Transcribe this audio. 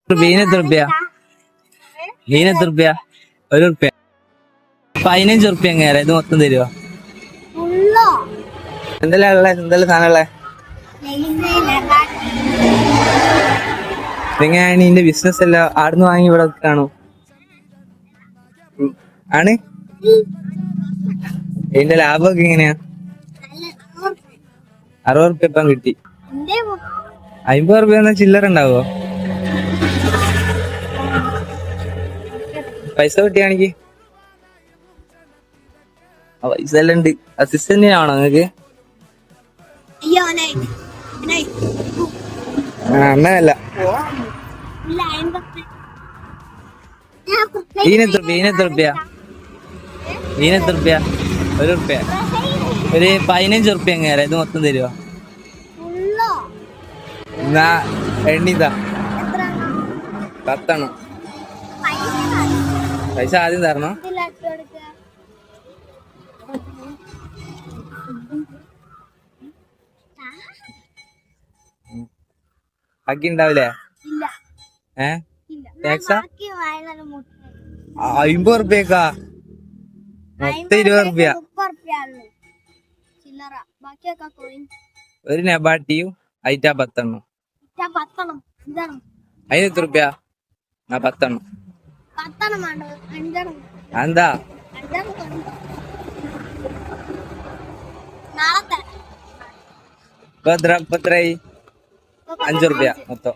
1 റുപ്യ 15 റുപ്യ എങ്ങനെ ഇത് മൊത്തം തരുവോ? എന്തെല്ലാം ഉള്ളേ? എന്തെല്ലാം സാധനം ഉള്ളേ? എങ്ങനെയാണ് നിന്റെ ബിസിനസ് എല്ലാം ആടുന്ന് വാങ്ങി ഇവിടെ കാണോ? ആണ് ഇതിന്റെ ലാഭമൊക്കെ എങ്ങനെയാ? 60 റുപ്യ ഇപ്പം കിട്ടി. 50 റുപ്യ ചില്ലറ ഉണ്ടാവോ? പൈസ കിട്ടിയാണെങ്കിൽ പൈസ എല്ലാം ഉണ്ട്. അസിസ്റ്റന്റ് ആണോ നിങ്ങക്ക്? അണ്ണനല്ല. 1 റുപ്യ 1 റുപ്യ ഒരു 15 റുപ്യ എങ്ങനെ ഇത് മൊത്തം തരുവോ? എന്നാ എണ്ണിതാ 10 പൈസ ആദ്യം തരണോ? ബാക്കി ഉണ്ടാവില്ലേ? ടാക്സാ? 50 റുപ്യക്കാ മൊത്തം 20 റുപ്യ. ഒരു നെബാട്ടിയും അയിറ്റാ 10 അതിന് എത്ര റുപ്യ? 10 എന്താ? ഇപ്പൊ എത്രയായി? 5 റുപ്യ മൊത്തം.